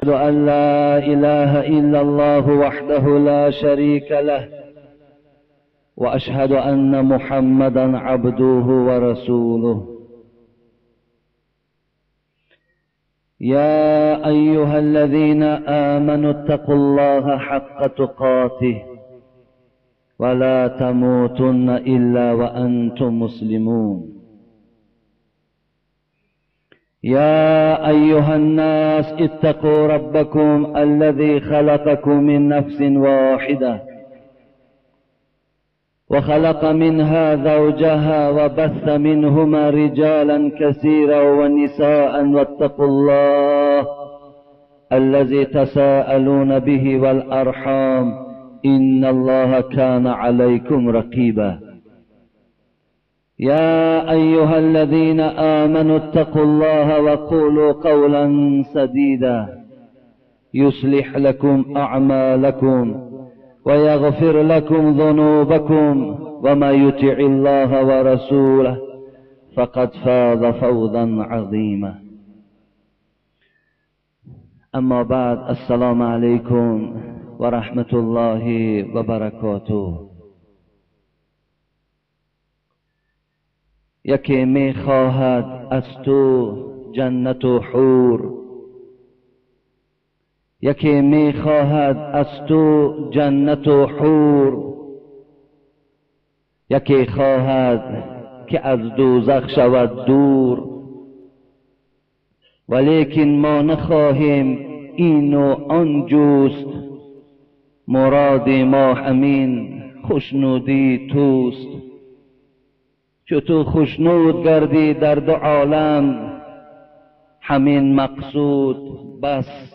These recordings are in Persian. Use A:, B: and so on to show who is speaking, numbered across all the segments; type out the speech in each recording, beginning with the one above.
A: وأشهد أن لا إله إلا الله وحده لا شريك له وأشهد أن محمدا عبده ورسوله. يا أيها الذين آمنوا اتقوا الله حق تقاته ولا تموتن إلا وأنتم مسلمون. يا أيها الناس اتقوا ربكم الذي خلقكم من نفس واحدة وخلق منها زوجها وبث منهما رجالا كثيرا ونساء واتقوا الله الذي تساءلون به والأرحام إن الله كان عليكم رقيبا. يا أيها الذين آمنوا اتقوا الله وقولوا قولا سديدا يصلح لكم أعمالكم ويغفر لكم ذنوبكم وما يطع الله ورسوله فقد فاز فوزا عظيما. أما بعد، السلام عليكم ورحمة الله وبركاته. یکی می خواهد از تو جنت و حور، یکی می خواهد از تو جنت و حور، یکی خواهد که از دوزخ شود دور. ولیکن ما نخواهیم این و آن جوست، مراد ما همین خوشنودی توست. چو تو خوشنود گردی در دو عالم، همین مقصود بس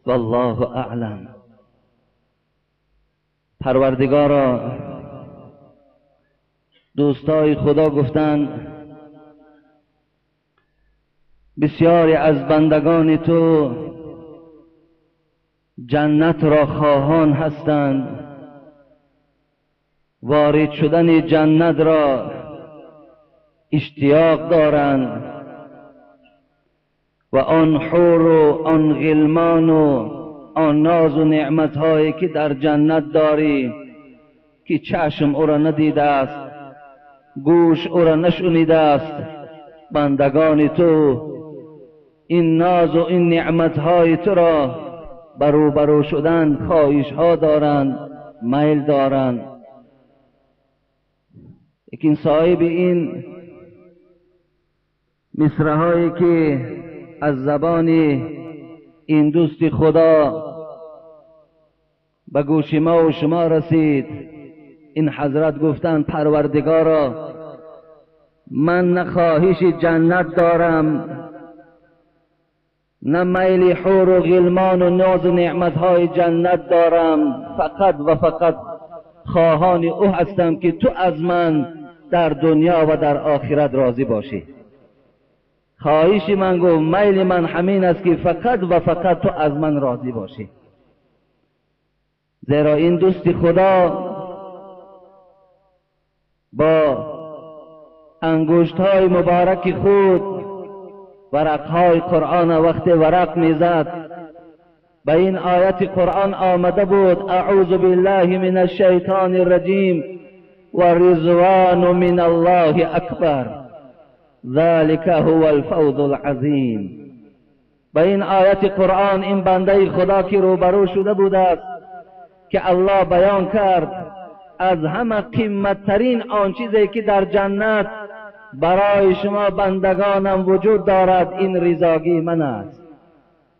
A: والله اعلم. پروردگارا، دوستای خدا گفتند بسیاری از بندگان تو جنت را خواهان هستند، وارد شدن جنت را اشتیاق دارند و آن حور و آن غلمان و آن ناز و نعمتهایی که در جنت داری که چشم او را ندیده است، گوش او را نشنیده است، بندگان تو این ناز و این نعمتهای تو را برو شدن خواهش ها دارند، میل دارند. لیکن صاحب این مصرع‌هایی که از زبان این دوست خدا به گوش ما و شما رسید، این حضرت گفتند پروردگارا، من نه خواهش جنت دارم، نه میل حور و غلمان و ناز و نعمتهای جنت دارم، فقط و فقط خواهان او هستم که تو از من در دنیا و در آخرت راضی باشی. خواهش من گفت میل من همین است که فقط و فقط تو از من راضی باشی. زیرا این دوست خدا با انگشت‌های مبارک خود ورق‌های قرآن وقت ورق میزد، به این آیت قرآن آمده بود اعوذ بالله من الشیطان الرجیم و رضوان من الله اکبر ذلك هو الفوز العظیم. به این آیت قرآن این بنده خدا که روبرو شده بوده است که الله بیان کرد از همه قیمتترین آن چیزی که در جنت برای شما بندگانم وجود دارد این رضاگی من است.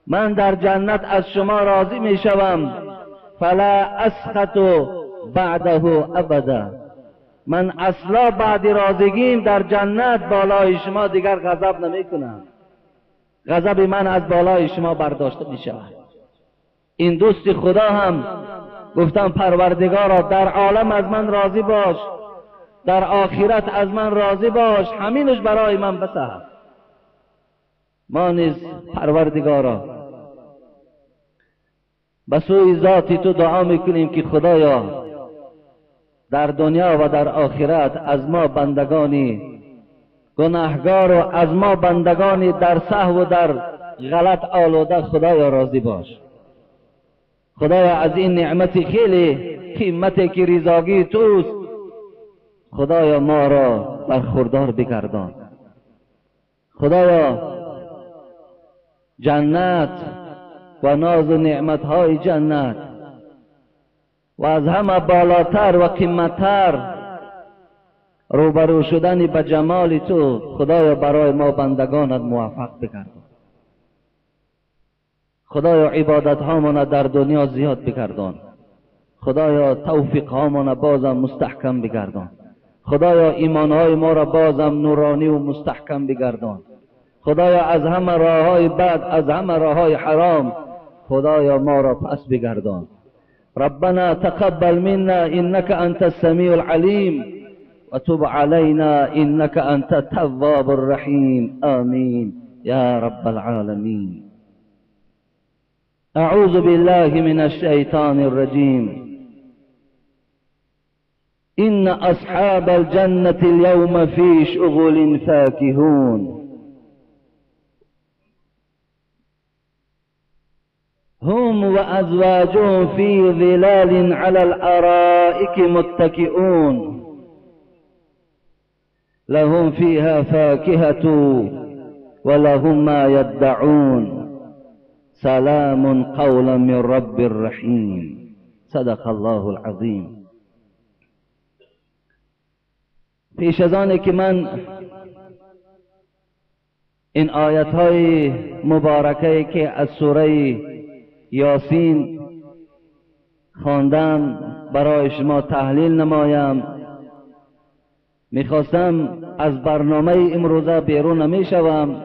A: من در جنت از شما راضی می شوم، فلا اسخط بعده ابدا. من اصلا بعد راضگیم در جنت بالای شما دیگر غضب نمی کنم، غضب من از بالای شما برداشته می شود. این دوست خدا هم گفتم پروردگارا در عالم از من راضی باش، در آخرت از من راضی باش، همینش برای من بس است. ما نیز پروردگارا به سوی ذاتی تو دعا میکنیم که خدایا در دنیا و در آخرت از ما بندگانی گناهگار و از ما بندگانی در سهو و در غلط آلوده خدایا راضی باش. خدایا از این نعمت خیلی قیمتی که رضاگی توست، خدایا ما را برخوردار بگردان. خدایا جنت و ناز و نعمتهای جنت و از همه بالاتر و قیمتتر روبرو شدن به جمال تو خدایا برای ما بندگانت موفق بگردان. خدایا عبادت هامون در دنیا زیاد بگردان. خدایا توفیق هامون بازم مستحکم بگردان. خدایا ایمان های ما را بازم نورانی و مستحکم بگردان. خدایا از همه راه های بد، از همه راه های حرام خدایا ما را پس بگردان. ربنا تقبل منا انك انت السميع العليم وتب علينا انك انت التواب الرحيم. آمين يا رب العالمين. اعوذ بالله من الشيطان الرجيم. ان اصحاب الجنة اليوم في شغل فاكهون هم وأزواجهم في ظلال على الأرائك متكئون لهم فيها فاكهة ولهم ما يدعون سلام قولا من رب رحيم. صدق الله العظيم. پیش از آنه که من این آیت‌های مبارکه که از سوره یاسین خواندم برای شما تحلیل نمایم، میخواستم از برنامه امروزه بیرون نمیشوم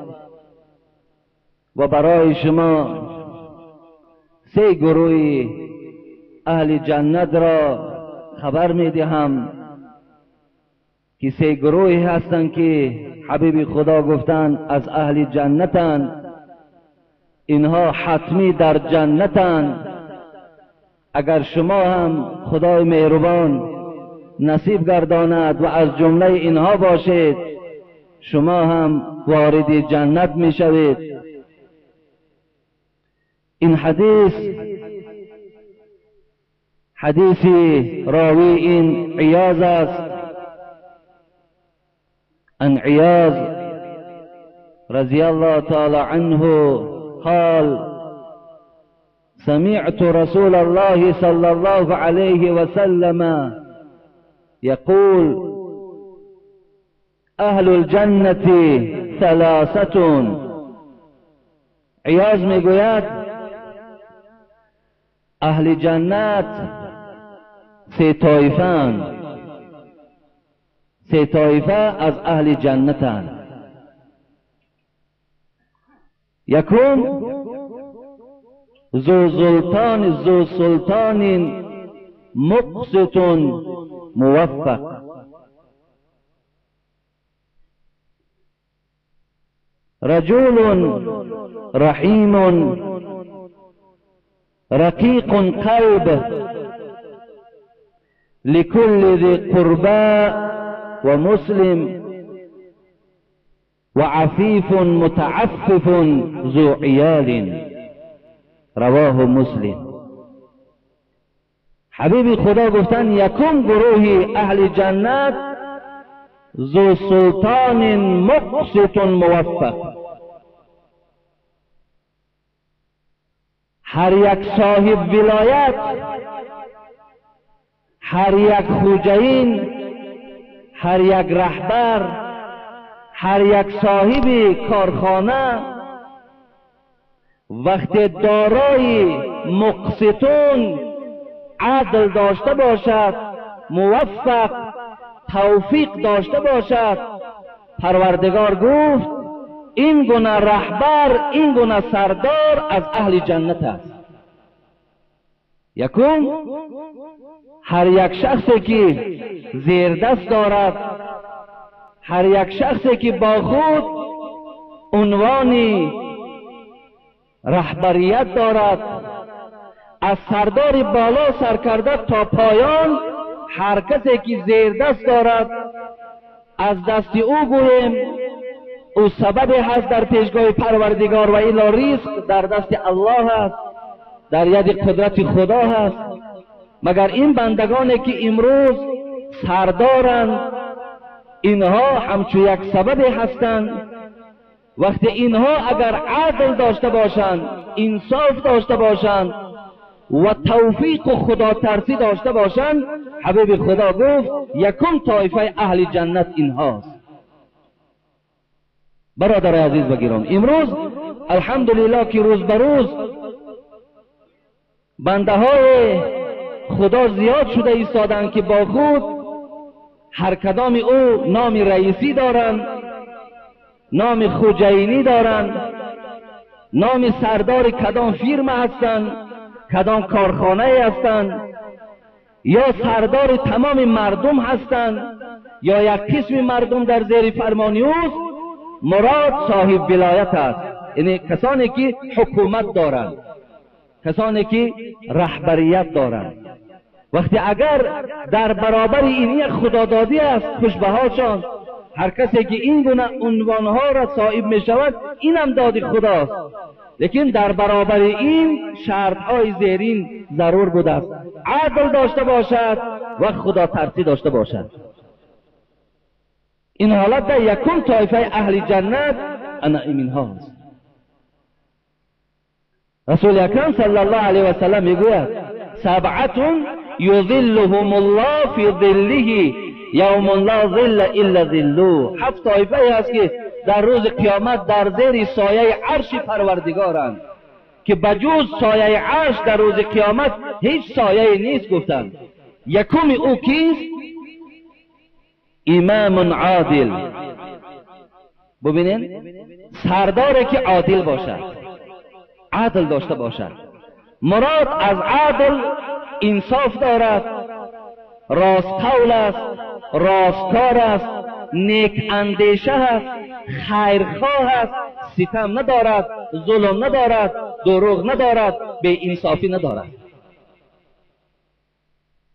A: و برای شما سه گروه اهل جنت را خبر میدهم که سه گروهی هستند که حبیب خدا گفتند از اهل جنتند. اینها حتمی در جنتند. اگر شما هم خدای مهربان نصیب گرداند و از جمله اینها باشید، شما هم وارد جنت میشوید. این حدیثی راوی این عیاض است. عن عیاض رضی الله تعالی عنه قال سمعت رسول الله صلى الله عليه وسلم يقول اهل الجنة ثلاثة. عیاض میگوید اهل جنت سه طایفه‌اند. سه طایفه از اهل جنتند. یکون ذو سلطان مقسط موفق. رجل رحیم رقیق قلب لكل ذي قربى ومسلم وعفيف متعفف ذو عيال. رواه مسلم. حبیب خدا گفتن یکم گروه اهل جنت ذو سلطان مقسط موفق. هر یک صاحب ولایت، هر یک خوجین، هر یک رهبر، هر یک صاحب کارخانه وقتی دارای مقسطون عدل داشته باشد، موفق توفیق داشته باشد، پروردگار گفت این گونه رهبر، این گونه سردار از اهل جنت است. یکم هر یک شخصی که زیر دست دارد، هر یک شخصی که با خود عنوان رهبریت دارد، از سردار بالا سر کرده تا پایان، هر کسی که زیر دست دارد از دست او گویم او سبب هست در پیشگاه پروردگار و الا رزق در دست الله هست، در ید قدرت خدا هست. مگر این بندگانی که امروز سردارند، اینها همچون یک سبب هستند. وقتی اینها اگر عدل داشته باشند، انصاف داشته باشند و توفیق و خدا ترسی داشته باشند، حبیب خدا گفت یکم طایفه اهل جنت اینهاست. برادر عزیز و گرامی، امروز الحمدلله که روز به روز بنده های خدا زیاد شده ایستادند که با خود هر کدام او نام رئیسی دارند، نام خوجینی دارند، نام سردار کدام فرم هستند، کدام کارخانه هستند، یا سردار تمام مردم هستند، یا یک قسم مردم در زیر فرمان اوست. مراد صاحب ولایت است، یعنی کسانی که حکومت دارند، کسانی که رهبریت دارند. وقتی اگر در برابر این یک خدادادی است خوشبهاشان، هر کسی که این گونه عنوانها را صاحب می شود این هم داد خداست، لیکن در برابر این شرطهای زیرین ضرور بوده است: عدل داشته باشد و خدا ترسی داشته باشد. این حالت در یکم طایفه اهل جنت انا امین هاست. رسول اکرم صلی الله علیه و سلم میگوید: سبعه یظلهم الله فی ظله یوم لا ظل الا ظله. 7 طایفه است که در روز قیامت در زیر سایه عرش پروردگارند، که بجز سایه عرش در روز قیامت هیچ سایه نیست. گفتند یکم او کیست؟ امام عادل. ببینین، سرداری که عادل باشد، عدل داشته باشد. مراد از عدل انصاف دارد، راست قول است، راستکار است، نیک اندیشه است، خیرخواه است، ستم ندارد، ظلم ندارد، دروغ ندارد، بی انصافی ندارد.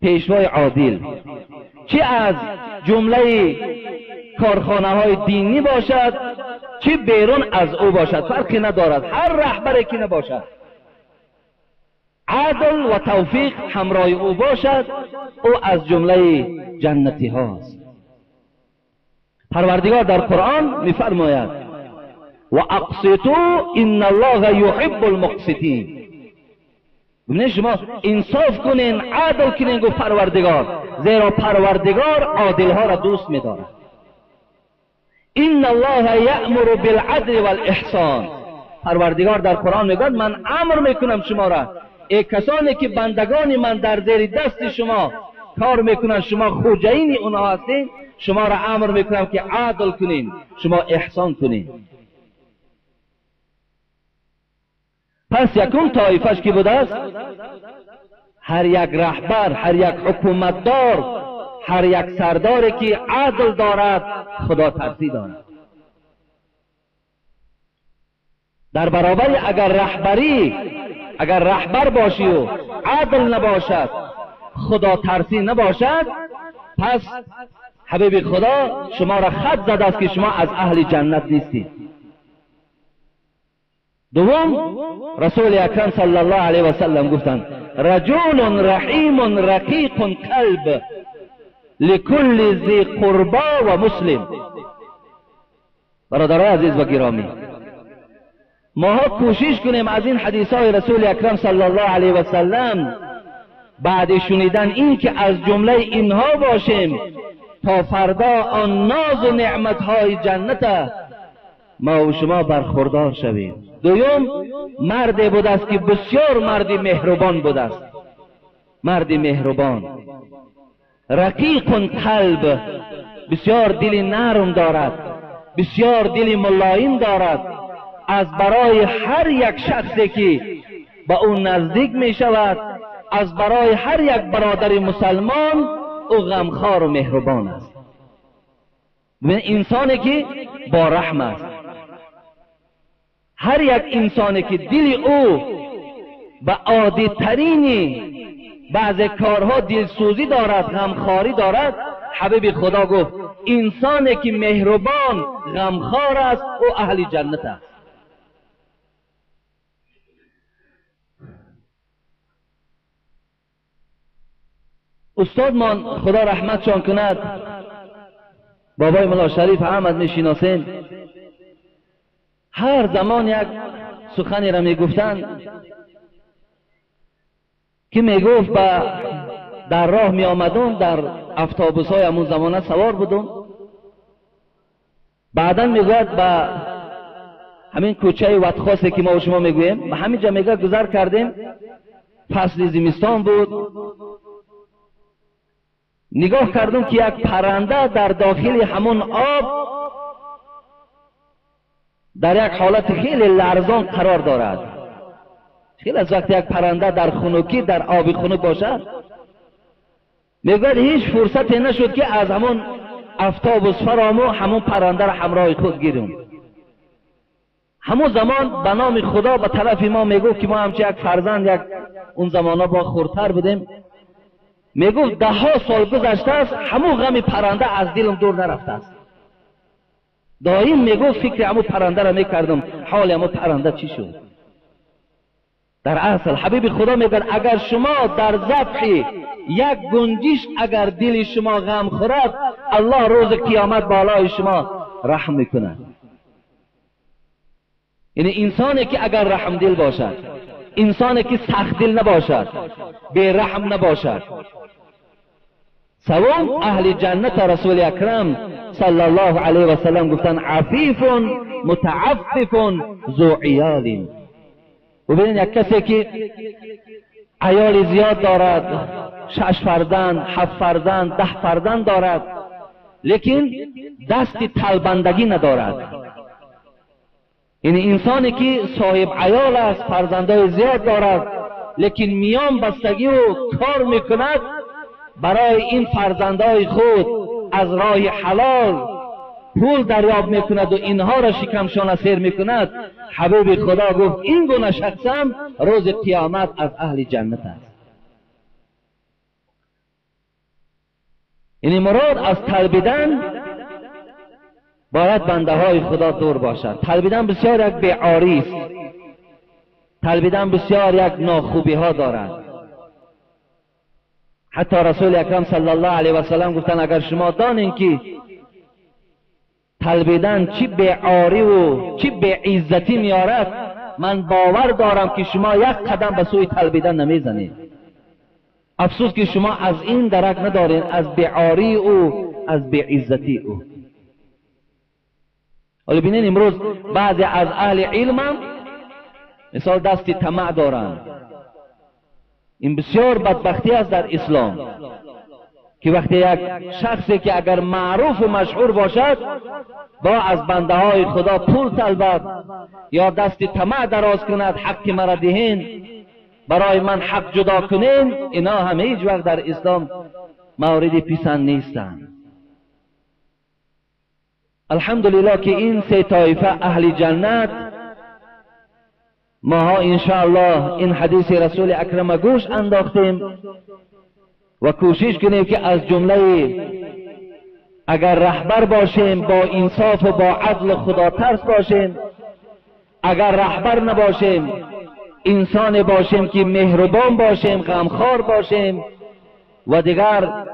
A: پیشوای عادل چه از جمله کارخانه های دینی باشد چه بیرون از او باشد، فرقی ندارد. هر رهبری که نباشد، عدل و توفیق همراه او باشد، او از جمله جنتی هاست. پروردگار در قرآن میفرماید: و اقسطوا ان الله یحب المقسطین. ببینید، شما انصاف کنین، عدل کنین. گفت پروردگار، زیرا پروردگار عادل ها را دوست می‌دارد. ان الله یأمر بالعدل والاحسان. پروردگار در قرآن میگه من امر میکنم شما را، ای کسانی که بندگان من در زیر دست شما کار میکنن، شما خوجین اونها هستین، شما را امر میکنم که عدل کنین، شما احسان کنین. پس یکم طایفش که بوده است، هر یک رهبر، هر یک حکومتدار، هر یک سرداری که عدل دارد، خدا ترسی دارد. در برابر اگر رهبر باشی و عدل نباشد، خدا ترسی نباشد، پس حبیب خدا شما را خط زده است که شما از اهل جنت نیستید. دوم، رسول اکرم صلی الله علیه و سلم گفتند: رجل رحیم رقیق قلب لکل ذی قربا و مسلم. برادرای عزیز و گرامی، ما کوشش کنیم از این حدیث های رسول اکرم صلی الله علیه و سلم بعد شنیدن این که از جمله اینها باشیم تا فردا آن ناز و نعمت های جنت ما و شما برخوردار شویم. دوم، مردی بود است که بسیار مردی مهربان بود است، مردی مهربان، رقیق قلب، بسیار دل نرم دارد، بسیار دل ملایم دارد. از برای هر یک شخصی که با اون نزدیک می شود، از برای هر یک برادر مسلمان، او غمخوار و مهربان است. انسانی که با رحم است. هر یک انسانی که دل او به عادی ترین بعض کارها دلسوزی دارد، غمخواری دارد، حبیب خدا گفت انسانی که مهربان غمخوار است او اهل جنت است. استاد من خدا رحمتشان کند بابای ملا شریف احمد میشناسین، هر زمان یک سخنی را میگفتن که میگفت در راه می آمدم، در اتوبوس های همون زمانه سوار بودم، بعدا میگوید به همین کوچه وطخاصی که ما و شما میگوییم به همین جا میگه گذر کردیم، فصل زمستان بود، نگاه کردم که یک پرنده در داخل همون آب در یک حالت خیلی لرزان قرار دارد. خیلی از وقت یک پرنده در خنکی در آب خنک باشد، میگوید هیچ فرصتی نشد که از همون اتوبوس فرامو همون پرنده را همراه خود گیریم. همون زمان به نام خدا به طرف ما میگفت که ما همچه یک فرزند، یک اون زمانا با خورتر بودیم، میگفت 10 سال گذشته است همون غم پرنده از دلم دور نرفته است. دائم میگفت فکر همون پرنده را میکردم، حال همون پرنده چی شد. در اصل حبیب خدا میگن اگر شما در ذبح یک گنجش اگر دل شما غم خورد، الله روز قیامت بالای شما رحم میکند. یعنی انسانی که اگر رحم دل باشد، انسانی که سخت دل نباشد، بے رحم نباشد، سوم اهل جنت. رسول اکرم صلی الله علیه و سلم گفتن عفیف متعفف ذو عیال. ببینید یک کسی که عیال زیاد دارد، 6 فرزند 7 فرزند 10 فرزند دارد، لیکن دست طلبندگی ندارد، یعنی انسانی که صاحب عیال است، فرزندای زیاد دارد، لیکن میان بستگی و کار میکند برای این فرزندای خود از راه حلال پول دریافت میکند و اینها را شکمشان اسیر میکند، حبیب خدا گفت این گونه شخص هم روز قیامت از اهل جنت است. یعنی مراد از طلبیدن باید بنده های خدا دور باشد. طلبیدن بسیار یک بیعاری است، طلبیدن بسیار یک ناخوبی ها دارد. حتی رسول اکرم صلی الله علیه و سلم گفتن اگر شما دانین که طلبیدن چی بیعاری و چی بیعزتی میارد، من باور دارم که شما یک قدم به سوی طلبیدن نمیزنید. افسوس که شما از این درک ندارین، از بیعاری او، از بیعزتی او. ولی ببینید امروز بعضی از اهل علم هم مثال دست طمع دارند. این بسیار بدبختی است در اسلام که وقتی یک شخصی که اگر معروف و مشهور باشد با از بنده های خدا پول طلبد یا دست طمع دراز کند، حق مرا دهین، برای من حق جدا کنین، اینا همه هیچ وقت در اسلام موردی پسند نیستند. الحمدلله که این 3 طایفه اهل جنت، ماها انشاءالله این حدیث رسول اکرم گوش انداختیم و کوشش کنیم که از جمله اگر رهبر باشیم با انصاف و با عدل خدا ترس باشیم، اگر رهبر نباشیم انسان باشیم که مهربان باشیم، غمخوار باشیم و دیگر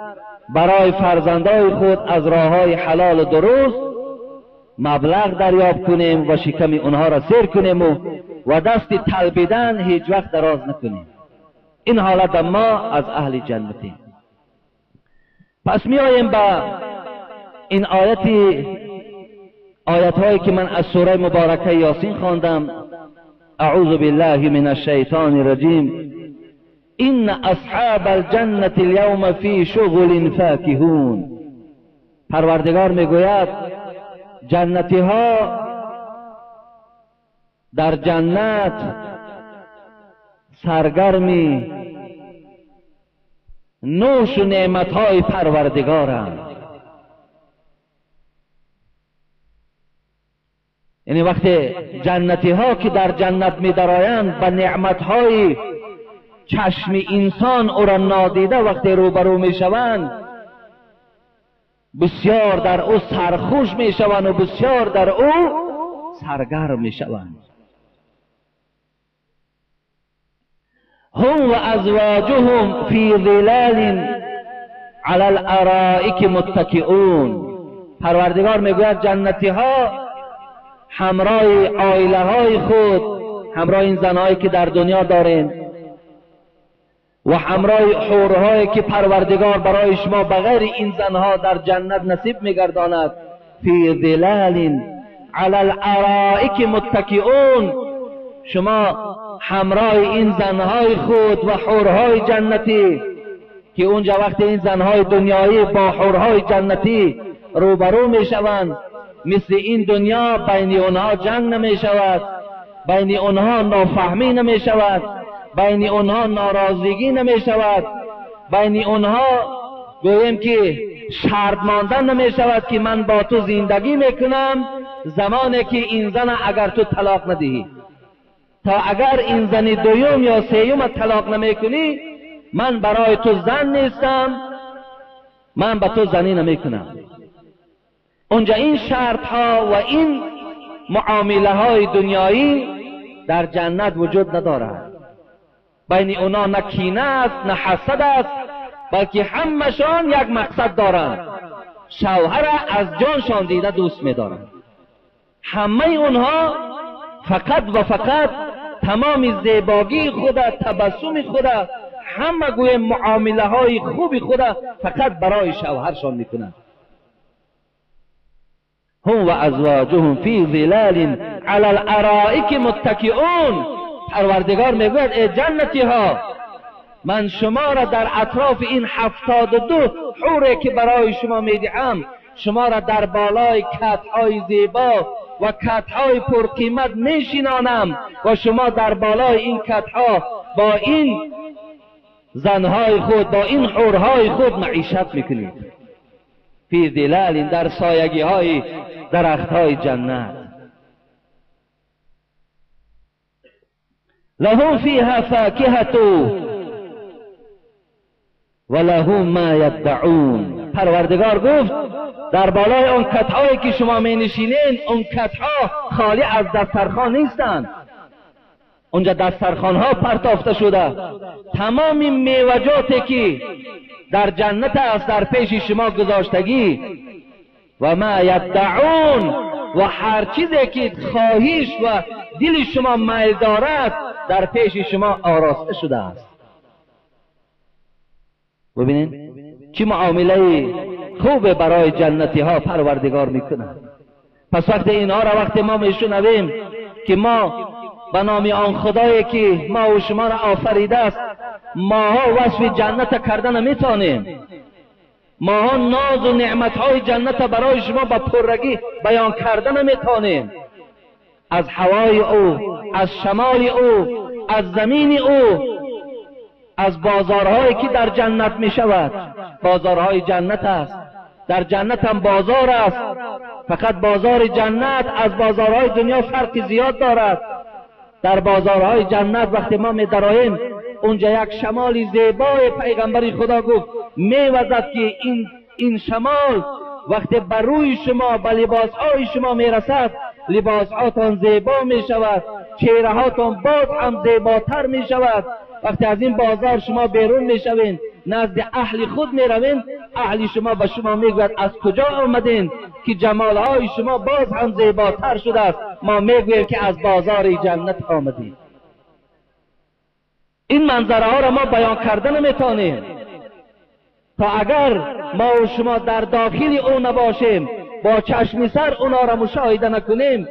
A: برای فرزندای خود از راههای حلال و درست مبلغ دریافت کنیم و شکم اونها را سیر کنیم و دست طلبیدن هیچ وقت دراز نکنیم. این حالت ما از اهل جنتیم. پس می آییم به این آیت هایی که من از سوره مبارکه یاسین خواندم. اعوذ بالله من الشیطان الرجیم. ان اصحاب الجنة اليوم فی شغل فاکهون. پروردگار میگوید جنتی ها در جنت سرگرمی نوش و نعمت های پروردگارند. یعنی وقتی جنتی ها که در جنت می درآیند به نعمت های چشم انسان او را نادیده وقتی روبرو می شوند، بسیار در او سرخوش می شوند و بسیار در او سرگرم می شوند. هم و ازواجهم فی ظلال علی الارائک متکئون. پروردگار میگوید جنتی ها همراه عائله های خود، همراه این زنهایی که در دنیا دارین و همراه حورهایی که پروردگار برای شما بغیر این زنها در جنت نصیب میگرداند، فی ظلال علی الارائک متکئون، شما همراه این زنهای خود و حورهای جنتی که اونجا وقت این زنهای دنیایی با حورهای جنتی روبرو می شوند، مثل این دنیا بین اونها جنگ نمی شود، بین اونها نافهمی نمی شود، بین اونها ناراضگی نمی شود، بین اونها گویم که شرط ماندن نمی شود که من با تو زندگی میکنم زمانی که این زن اگر تو طلاق ندهی، تا اگر این زن دوم یا سیوم طلاق نمیکنی من برای تو زن نیستم، من به تو زنی نمیکنم. اونجا این شرط ها و این معامله های دنیایی در جنت وجود ندارد. بین اونا نه کینه است نه حسد است، بلکه همشان یک مقصد دارند، شوهر از جانشان دیده دوست می‌دارند. همه اونها فقط و فقط تمام زیبایی خود، تبسم خود، همه گوی معامله های خوب خود فقط برای شوهرشان میکنند. هم و ازواجهم فی ظلال علی الارائک متکئون. پروردگار میگوید ای جنتی ها، من شما را در اطراف این 72 حوره که برای شما میدهم، شما را در بالای کتهای زیبا و کتهای پرقیمت میشینانم و شما در بالای این کتها با این زنهای خود، با این حورهای خود معیشت میکنید. فی ظلال، در سایگی های درخت های جنت. لهم فیها فاکهة و لهم ما یدعون. پروردگار گفت در بالای اون کتهایی که شما می نشینین، اون کتها خالی از دسترخوان نیستند. اونجا دسترخوان ها پرتافته شده، تمام میوجاتی که در جنت است در پیش شما گذاشتگی. و ما یدعون، و هر چیزی که خواهش و دل شما میل دارد در پیش شما آراسته شده است. ببینید چه معامله خوب برای جنتی ها پروردگار میکنه. پس وقت اینها را وقتی ما میشنویم که ما به نام آن خدایی که ما و شما را آفریده است ماها وصف جنت کردن نمیتونیم، ماها ناز و نعمت های جنت برای شما با پررگی بیان کردن نمیتونیم. از هوای او، از شمال او، از زمین او، از بازارهایی که در جنت می شود. بازارهای جنت است، در جنت هم بازار است، فقط بازار جنت از بازارهای دنیا فرق زیاد دارد. در بازارهای جنت وقتی ما می دراییم اونجا یک شمال زیبای پیغمبر خدا گفت می وزد که این شمال وقتی بر روی شما به لباسهای شما می رسد لباسهاتان زیبا می شود، چهره هاتان باز هم زیباتر می شود. وقتی از این بازار شما بیرون می شوین نزد اهل خود می روین، اهل شما به شما می گوید از کجا آمدین که جمالهای شما باز هم زیباتر شده است. ما می گوییم که از بازار جنت آمدیم. این منظره ها را ما بیان کردن نمی توانیم تا اگر ما و شما در داخل او نباشیم، با چشم سر اونا را مشاهده نکنیم،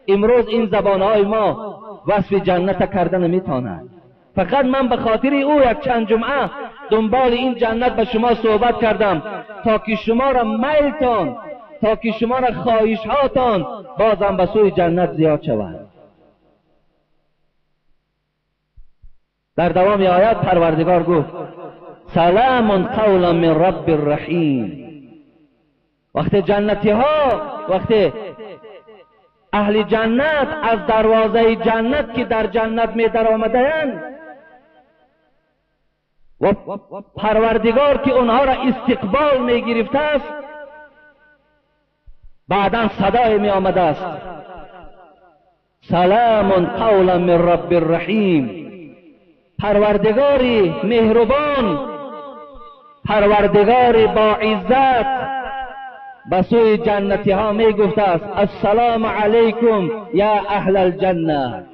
A: امروز این زبانهای ما وصف جنت کردن نمی توانند. فقط من به خاطر او یک چند جمعه دنبال این جنت به شما صحبت کردم تا که شما را میلتان، تا که شما را خواهشهاتان بازم به سوی جنت زیاد شود. در دوام آیات پروردگار گفت سلام قولا من رب الرحیم. وقتی جنتی ها، وقتی اهل جنت از دروازه جنت که در جنت می در آمده‌اند و پروردگار که اونها را استقبال می گرفته است، بعدا صدای می آمده است سلام قولا من رب الرحیم، پروردگاری مهربان، پروردگاری با عزت به سوی جنتی ها می گفته است السلام علیکم یا اهل الجنه،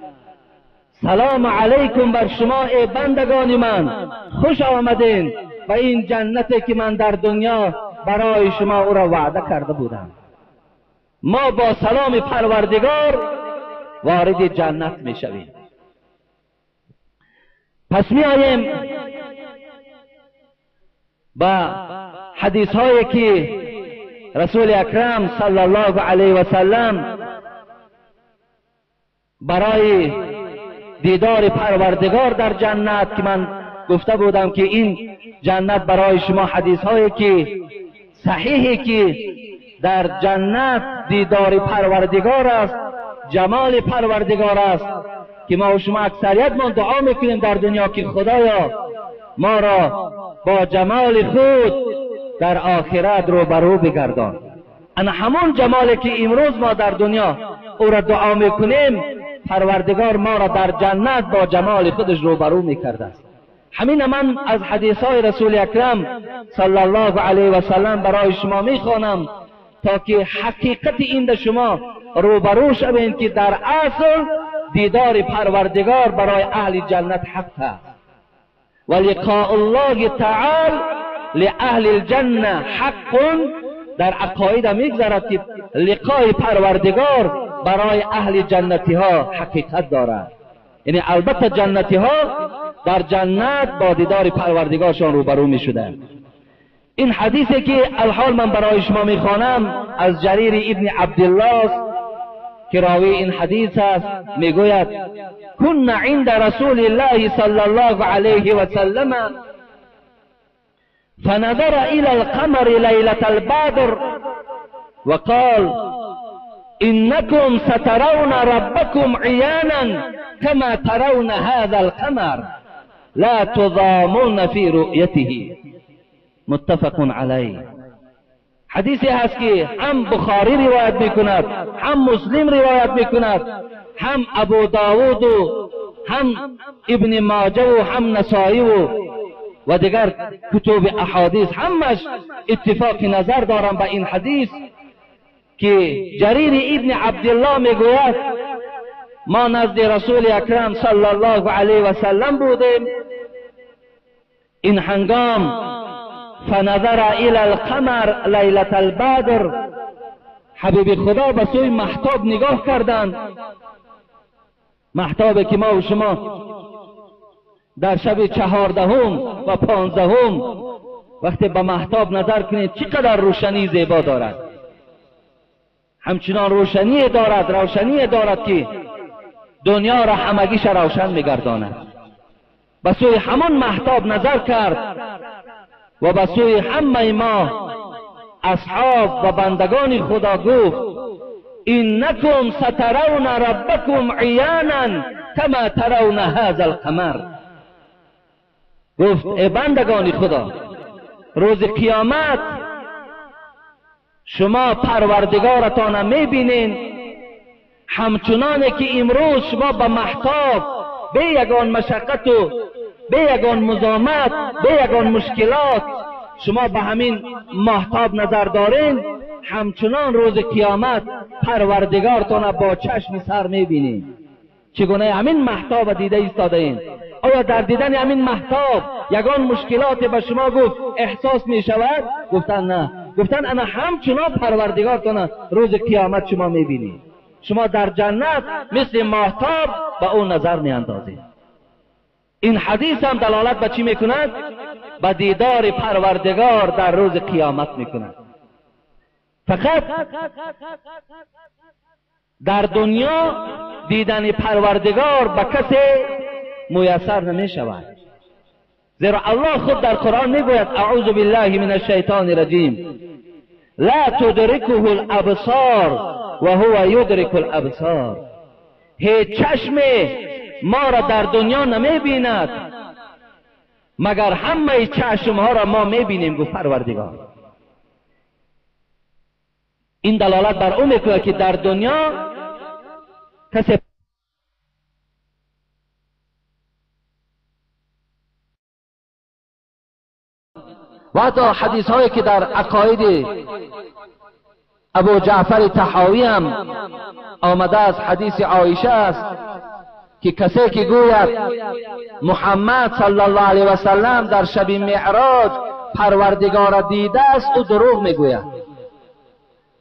A: سلام علیکم بر شما ای بندگان من، خوش آمدین و این جنتی که من در دنیا برای شما او را وعده کرده بودم. ما با سلام پروردگار وارد جنت می شویم. پس می آییم با حدیث هایی که رسول اکرم صلی الله علیه و سلم برای دیدار پروردگار در جنت که من گفته بودم که این جنت برای شما حدیث هایی که صحیحی که در جنت دیدار پروردگار است، جمال پروردگار است که ما و شما اکثریت ما دعا میکنیم در دنیا که خدایا ما را با جمال خود در آخرت روبرو بگردان. انا همون جمالی که امروز ما در دنیا او را دعا میکنیم، پروردگار ما را در جنت با جمال خودش روبرو میکرده است. همین من از حدیث های رسول اکرم صلی الله علیه و سلم برای شما میخوانم تا که حقیقت این در شما روبرو شوید که در اصل دیدار پروردگار برای اهل جنت حق است و لقاء الله تعالی لأهل الجنه حق. در عقاید میگذرد که لقای پروردگار برای اهل جنتی ها حقیقت دارد، یعنی البته جنتی ها در جنت با دیدار پروردگارشان روبرو می شدند. این حدیثی که الحال من برای شما میخوانم از جریر ابن عبدالله که راوی این حدیث است، میگوید کنا عند رسول الله صلی الله علیه و سلم فنظر الى القمر ليلة البدر وقال انكم سترون ربكم عيانا كما ترون هذا القمر لا تضامون في رؤيته. متفق علیه. حدیثی هست که هم بخاری روایت میکند، هم مسلم روایت میکند، هم ابو داود و هم ابن ماجه و هم نسائی و دیگر کتب احادیث همش اتفاق نظر دارم به این حدیث که جریر ابن عبدالله میگوید ما نزد رسول اکرم صلی الله علیه و سلم بودیم، این هنگام فنظر الى القمر لیلة البدر، حبیب خدا به سوی مهتاب نگاه کردند، مهتابی که ما و شما در شب 14 و 15 وقتی به مهتاب نظر کنید چقدر روشنی زیبا دارد، همچنان روشنی دارد که دنیا را همگیش روشن میگرداند. به سوی همون مهتاب نظر کرد و به سوی همه ما اصحاب و بندگان خدا گفت انکم سترون ربکم عیانا کما ترون هذا القمر. گفت ای بندگان خدا روز قیامت شما پروردگارتان میبینین همچنانه که امروز شما به مهتاب به یگان مشقت و به یگان مزاحمت به یگان مشکلات شما به همین مهتاب نظر دارین، همچنان روز قیامت پروردگارتان با چشم سر میبینین. چگونه همین مهتاب دیده ایستاده این؟ آیا در دیدن همین مهتاب یگان مشکلات به شما گفت احساس می شود؟ گفتن نه. گفتن انا همچنان پروردگارتان روز قیامت شما میبینید. شما در جنت مثل مهتاب به اون نظر می اندازید. این حدیث هم دلالت به چی میکند؟ به دیدار پروردگار در روز قیامت میکند. فقط در دنیا دیدن پروردگار به کسی میسر نمی شود، زیرا الله خود در قرآن میگوید اعوذ بالله من الشیطان الرجیم لا تدرکه الابصار و هو یدرک الابصار. هیچ چشم ما را در دنیا نمی بیند مگر همه چشم ها را ما می بینیم. گفت پروردگار این دلالت بر اون میکنه که در دنیا کسی و حتی حدیث هایی که در عقاید ابو جعفر طحاوی هم آمده از حدیث عایشه است که کسی که گوید محمد صلی الله علیه و سلم در شب معراج پروردگار دیده است او دروغ میگوید.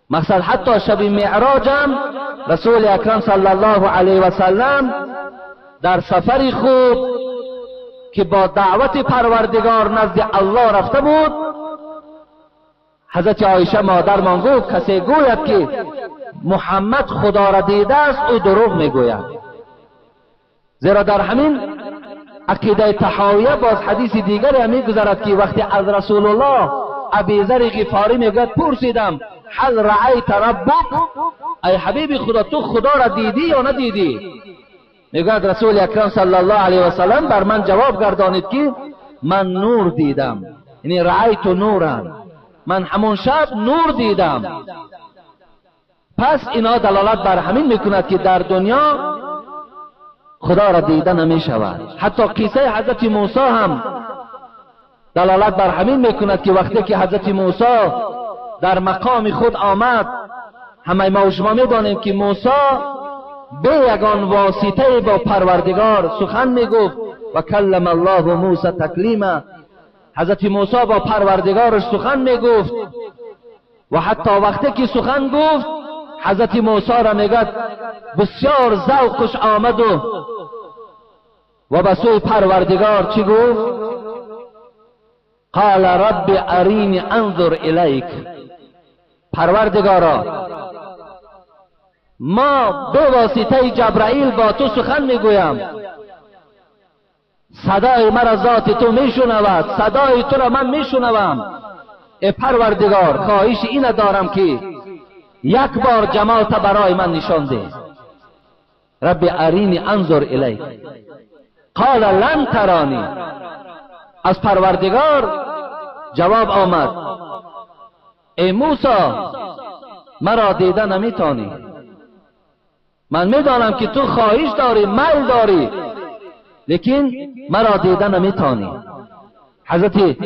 A: مقصد حتی شب معراج هم رسول اکرم صلی الله علیه و سلم در سفری خوب که با دعوت پروردگار نزد الله رفته بود، حضرت عایشه مادرمان گفت کسی گوید که محمد خدا را دیده است او دروغ میگوید. زیرا در همین عقیده طحاویه باز حدیث دیگری هم میگذرد که وقتی از رسول الله ابی ذر غفاری میگوید پرسیدم هل رأیت ربک، ای حبیب خدا تو خدا را دیدی یا ندیدی؟ میگوید رسول اکرم صلی الله علیه و سلم بر من جواب گردانید که من نور دیدم، یعنی رأیت نورا، من همون شب نور دیدم. پس اینا دلالت بر همین میکند که در دنیا خدا را دیده نمی شود. حتی قصه حضرت موسی هم دلالت بر همین میکند که وقتی که حضرت موسی در مقام خود آمد، همه ما و شما میدانیم که موسی به یگان واسطه با پروردگار سخن میگفت و کلم الله موسی تکلیما. حضرت موسی با پروردگارش سخن میگفت و حتی وقتی که سخن گفت حضرت موسی را میگد بسیار ذوقش آمد و به سوی پروردگار چی گفت؟ قال رب ارینی انظر الیک، پروردگارا ما به واسطه جبرائیل با تو سخن میگویم، صدای مرا ذات تو میشنود، صدای تو را من میشنوم. ای پروردگار خواهش این دارم که یک بار جمالت برای من نشان ده. رب ارینی انظر الیک. قال لن ترانی، از پروردگار جواب آمد ای موسی مرا دیده نمیتانی، من میدانم که تو خواهش داری میل داری لیکن مرا دیده نمیتانی. حضرت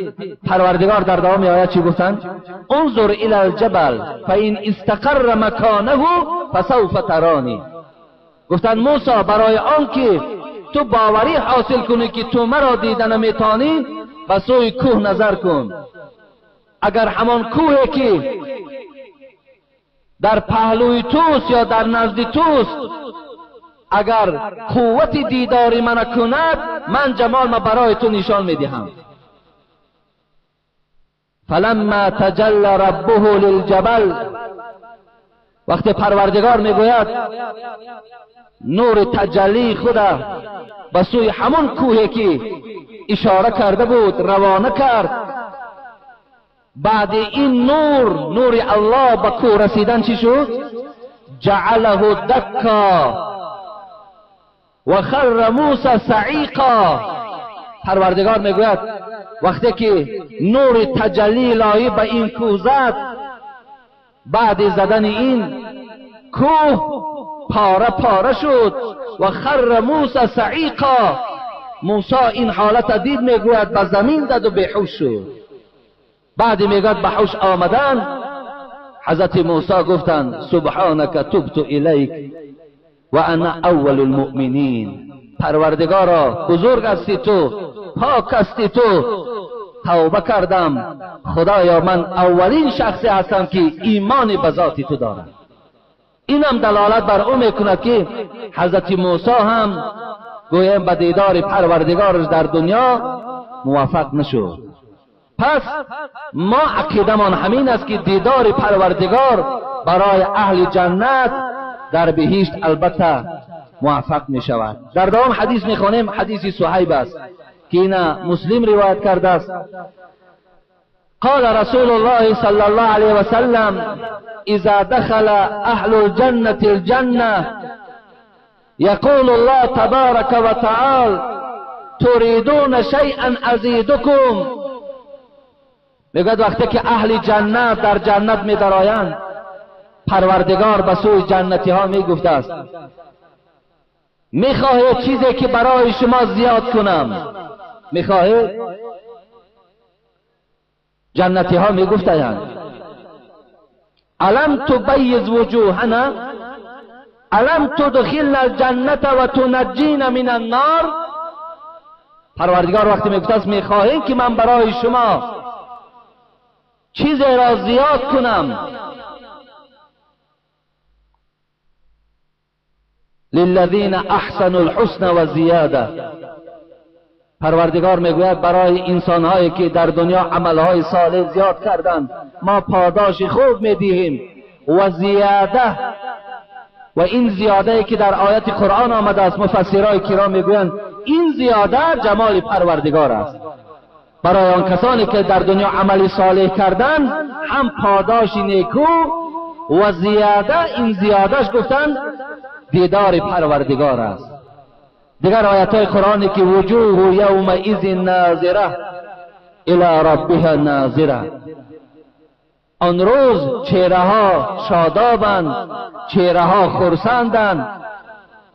A: پروردگار در دوام آیت چی گفتند؟ انظر الی الجبل فان استقر مکانه فسوف ترانی. گفتند موسی برای آنکه تو باوری حاصل کنی که تو مرا دیده نمیتانی به سوی کوه نظر کن. اگر همان کوهی که در پهلوی توست یا در نزد توست اگر قوت دیداری من کند، من جمال ما برای تو نشان میدهم. فلما تجلی ربه للجبل، وقتی پروردگار میگوید نور تجلی خدا به سوی همون کوهی که اشاره کرده بود روانه کرد، بعد این نور الله به کوه رسیدن چی شد؟ جعله دکا و خر موسی صعیقا. پروردگار میگوید وقتی که نور تجلی الهی به این کوه زد، بعد زدن این کوه پاره پاره شد و خر موسی صعیقا. موسی این حالت دید میگوید به زمین زد و بیهوش شد. بعد میگوید به هوش آمدن حضرت موسی گفتند سبحانک تبت الیک و انا اول المؤمنین. پروردگارا بزرگ هستی تو، پاک هستی تو، توبه کردم خدایا من اولین شخصی هستم که ایمان به ذات تو دارم. اینم دلالت بر اون میکند که حضرت موسی هم گویم به دیدار پروردگارش در دنیا موفق نشد. پس ما عقیدمان همین است که دیدار پروردگار برای اهل جنت در بهشت البته موفق می شود. در دوام حدیث می خوانیم، حدیث صهیب است که اینا مسلم روایت کرده است. قال رسول الله صلی الله علیه و سلم اذا دخل اهل الجنة الجنة يقول الله تبارك وتعالى تريدون شيئا پروردگار به سوی جنتی ها می گفته است میخواهید چیزی که برای شما زیاد کنم؟ میخواهید؟ جنتی ها می گفتند الم تبیض وجوهنا الم تدخلنا الجنة و تنجینا من النار. پروردگار وقتی میگفته است میخواهید که من برای شما چیزی را زیاد کنم، للذین احسنوا الحسن و زیاده. پروردگار میگوید برای انسانهایی که در دنیا عملهای صالح زیاد کردند ما پاداش خوب میدهیم و زیاده. و این زیاده که در آیت قرآن آمده است مفسرای کرام میگویند این زیاده جمال پروردگار است. برای آن کسانی که در دنیا عمل صالح کردند هم پاداش نیکو و زیاده، این زیادهش گفتند دیدار پروردگار است. دیگر آیات قرآنی که وجوه یومئذ ناظره الی ربها ناظره، آن روز چهره ها شادابند، چهره ها خرسندند.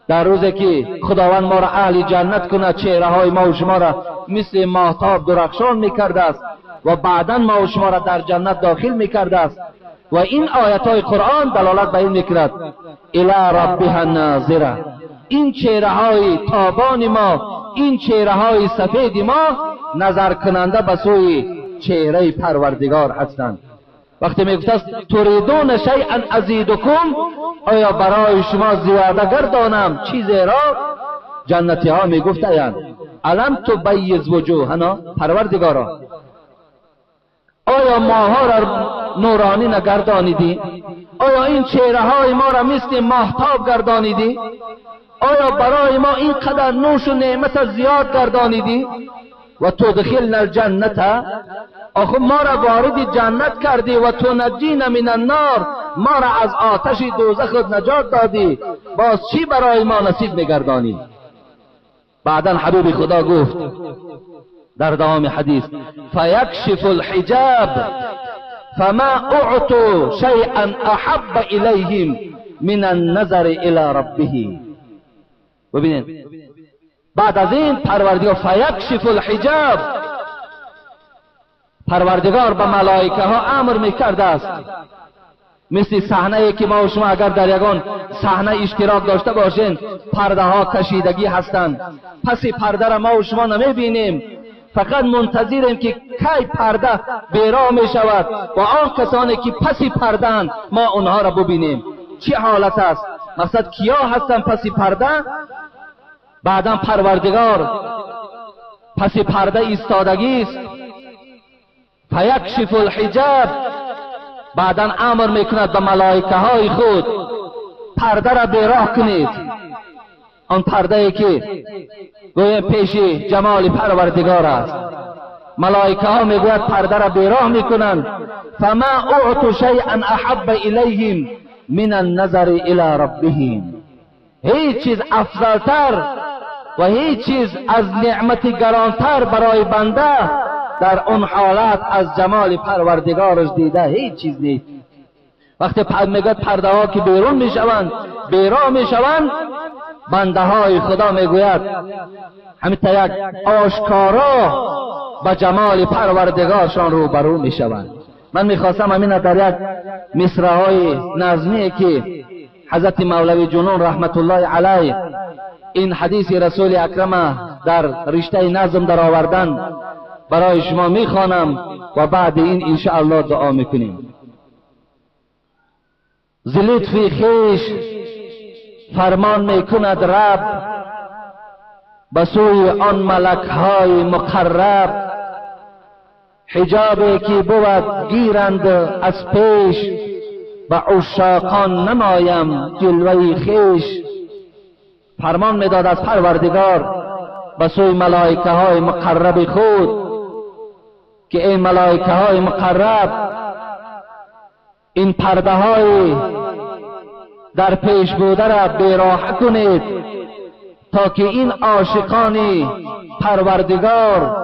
A: در روزی که خداوند ما را اهل جنت کند چهره های ما و شما را مثل ماهتاب درخشان میکرده است و بعدا ما و شما را در جنت داخل میکرده است. و این آیات های قرآن دلالت به این میکند الی ربها ناظره، این چهره های تابان ما، این چهره های سفید ما نظر کننده به سوی چهره پروردگار هستند. وقتی میگفت است تريدون شیئا ازیدکم، آیا برای شما زیاده گردانم چیزی را؟ جنتی ها میگفتند الم تبیض وجوهنا، پروردگارا آیا ماها را نورانی نگردانیدی؟ آیا این چهره های ما را مثل ماهتاب گردانیدی؟ آیا برای ما اینقدر نوش و نعمت زیاد گردانیدی؟ و تدخلنا الجنة، آخه ما را وارد جنت کردی، و تنجینا من النار، ما را از آتش دوزخ نجات دادی، باز چی برای ما نصیب میگردانی؟ بعدا حبیب خدا گفت در دوام حدیث فیکشف الحجاب فما اعطوا شیئا احب الیهم من النظر الی ربه. ببینید بعد از این پروردگار فیکشف الحجاب، پروردگار به ملائکه ها امر میکرده است، مثل صحنه ای که ما و شما اگر در یگان صحنه اشتراک داشته باشین پرده ها کشیدگی هستند، پس پرده را ما و شما نمیبینیم، فقط منتظریم که کی پرده بیرا می شود و آن کسانی که پس پرده ما اونها را ببینیم. چه حالت است؟ مقصد کیا هستند پس پرده؟ بعدا پروردگار پس پرده ایستادگی است، فیکشف الحجاب، بعدا امر میکند به ملائکه های خود پرده را بیراه کنید، آن پرده ای که گویا پیش جمال پروردگار است. ملائکه ها میگوید پرده را بیراه میکنند، فما اعطوا شیئا احب الیهم من النظر الی ربهم، هیچ چیز افضلتر و هیچ چیز از نعمت گرانتر برای بنده در اون حالت از جمال پروردگارش دیده هیچ چیز نیست. وقتی میگه پرده ها که بیرون میشوند بیراه میشوند، بنده های خدا میگوید همین یک آشکارا با جمال پروردگارشان روبرو میشوند. من میخواستم همین در یک مصرع های نظمی که حضرت مولوی جنون رحمت الله علیه این حدیث رسول اکرم در رشته نظم در آوردن برای شما میخوانم و بعد این انشاءالله دعا میکنیم. ز لطف خویش فرمان میکند رب به سوی آن ملک های مقرب، حجابی که بود گیرند از پیش به عشاقان نمایم جلوه خویش. فرمان میداد از پروردگار به سوی ملائکه های مقرب خود که این ملائکه های مقرب این پرده های در پیش بوده را بیراه کنید تا که این عاشقان پروردگار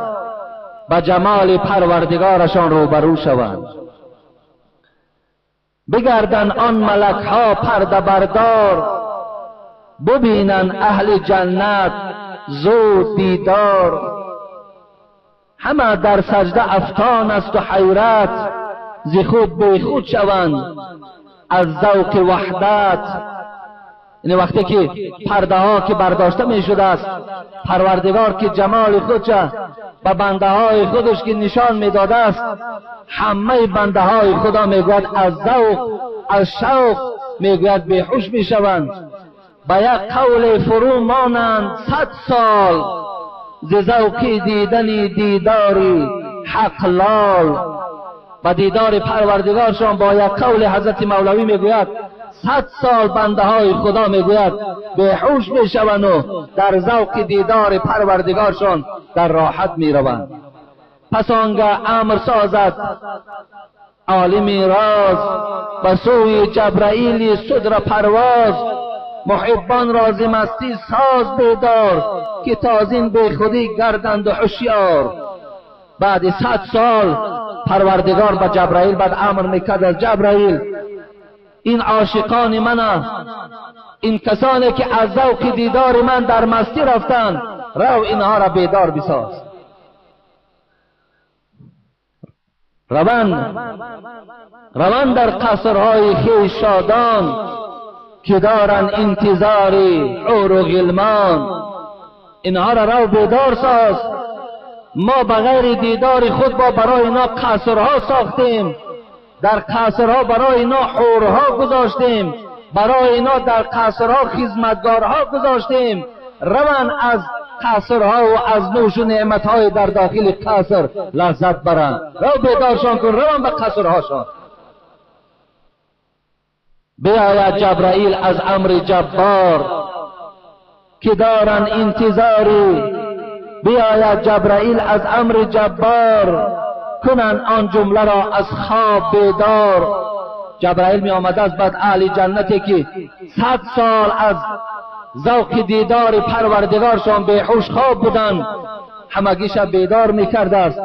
A: به جمال پروردگارشان روبرو شوند. بگردن آن ملک ها پرده بردار، ببینن اهل جنت زود دیدار. همه در سجده افتان است و حیرت، ز خود بی خود شوند از ذوق وحدت. این وقتی که پرده ها که برداشته می شده است، پروردگار که جمال خودش به بنده های خودش که نشان می داده است، همه بنده های خدا می گوید از ذوق از شوق می گوید بیهوش می شوند. با یک قول فرو مانند 100 سال، ز ذوق دیدن دیداری حق لال. و دیدار پروردگارشان با یک قول حضرت مولوی میگوید 100 سال بنده های خدا میگوید بیهوش میشوند و در ذوق دیدار پروردگارشان در راحت میروند. پس آنگاه امر سازد عالم راز، به سوی جبرائیل صدر پرواز. محبان راز مستی ساز بیدار، که تازین به خودی گردند و هوشیار. بعد 100 سال پروردگار به جبرائیل بعد امر میکرد از جبرائیل، این عاشقان من، این کسانی که از ذوق دیدار من در مستی رفتند، رو اینها را بیدار بساز. روان در قصرهای خویش شادان، که دارن انتظار حور و غلمان. اینها را رو بیدار ساز. ما بغیر دیدار خود با برای اینا قصرها ساختیم، در قصرها برای اینا حورها گذاشتیم، برای اینا در قصرها خدمتگارها گذاشتیم. روان از قصرها و از نوش و نعمتهای در داخل قصر لذت برند. رو بیدارشان کن، روان به قصرهاشان. بیاید جبرائیل از امر جبار، که دارن انتظاری. بیاید جبرائیل از امر جبار، کنن آن جمله را از خواب بیدار. جبرائیل می آمده است بعد اهل جنتی که 100 سال از ذوق دیدار پروردگارشان بیهوش خواب بودند، همگیش بیدار می کرده است.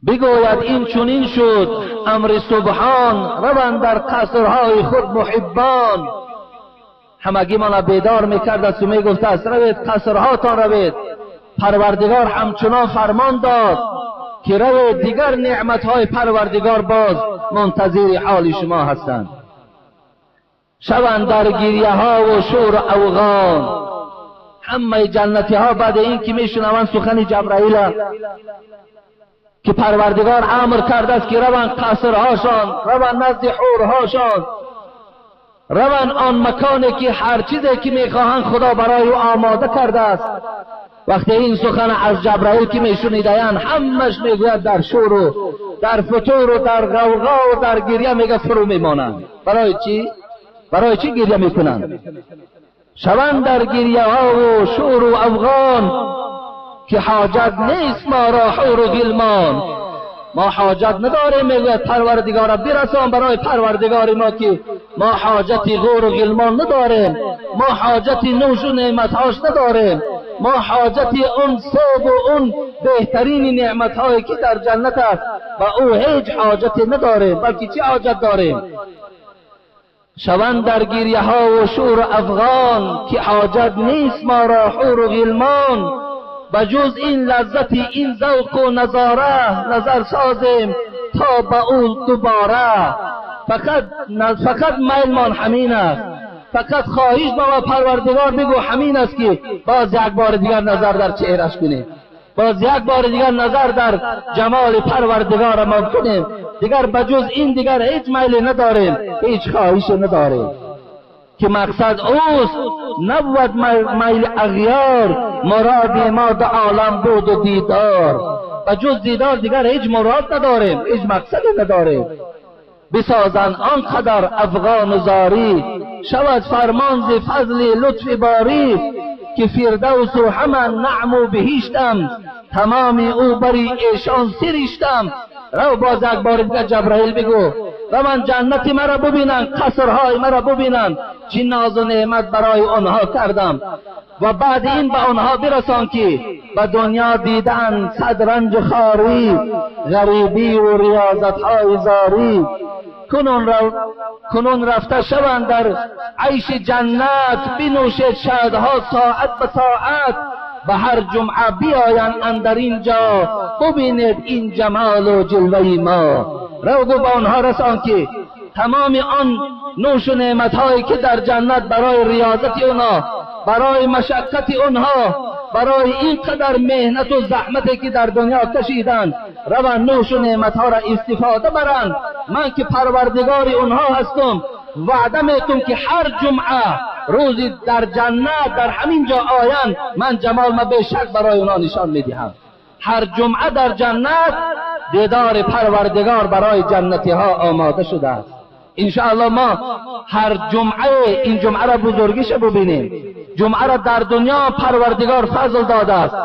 A: بگوید این چنین شد امر سبحان، روند در قصرهای خود محبان. همگی من بیدار میکرد است و میگفته است روید قصرهاتان روید. پروردگار همچنان فرمان داد که روید، دیگر نعمتهای پروردگار باز منتظر حال شما هستند. شوند در گریه ها و شور و اوغان. همه جنتی ها بعد این که میشنوند سخن جبرائیل که پروردگار امر کرده است که روند قصرهاشان، روند نزد حورهاشان، روان آن مکانی که هر چیزی که میخواهند خدا برای او آماده کرده است. وقتی این سخن از جبرائیل که میشنیدند، همش میگوید در شور و در فتور و در غوغا و در گریه میگه فرو میمانند. برای چی؟ برای چی گریه میکنند؟ شوند در گریه ها و شور و افغان، که حاجت نیست ما را حور و غلمان. ما حاجت نداریم، میگوید پروردگار برسان برای پروردگار ما که ما حاجتی غور و غلمان نداریم، ما حاجتی نوش و نعمتهاش نداریم، ما حاجتی اون صوب و اون بهترین نعمتهایی که در جنت است و او هیچ حاجتی نداریم، بلکه چی حاجت داریم؟ شوند در گریه ها و شور افغان، که حاجت نیست ما را حور و غلمان. بجز این لذت این ذوق و نظاره، نظر سازیم تا به اون دوباره. فقط میلمان همین است، فقط خواهش با پروردگار بگو همین است که باز یک بار دیگر نظر در چهرش کنیم، باز یک بار دیگر نظر در جمال پروردگار ما کنیم. دیگر بجز این دیگر هیچ میلی نداریم، هیچ خواهش نداریم، که مقصد اوست. نبود میل اغیار، مراد ما در عالم بود و دیدار. و جز دیدار دیگر هیچ مراد نداریم، هیچ مقصد نداریم. بسازن آنقدر افغان و زاری، شود فرمان ز فضل لطف باری. که فردوس و همان نعم و بهشتم، تمام او بری ایشان سرشتم. رو باز یک بار دیگر جبرائیل بگو و من جنت مرا ببینن، قصرهای مرا ببینن، چه ناز و نعمت برای آنها کردم. و بعد این به آنها برسان که به دنیا دیدن صد رنج و خواری، غریبی و ریاضت‌های زاری. کنون رفته شوند در عیش جنت، بنوشید شهدها ساعت به ساعت. به هر جمعه بیایند اندر اینجا، ببینید این جمال و جلوه ما. رو به آنها رسان که تمام آن نوش و نعمت‌هایی که در جنت برای ریاضت اونها، برای مشقت اونها، برای این قدر مهنت و زحمتی که در دنیا کشیدند، روان نوش و نعمت‌ها را استفاده برند. من که پروردگار اونها هستم، وعده میتونم که هر جمعه روزی در جنت در همین جا آیند، من جمال ما به شک برای اونها نشان میدهم. هر جمعه در جنت دیدار پروردگار برای جنتی ها آماده شده است. انشاءالله ما هر جمعه این جمعه را بزرگیش ببینیم. جمعه را در دنیا پروردگار فضل داده است،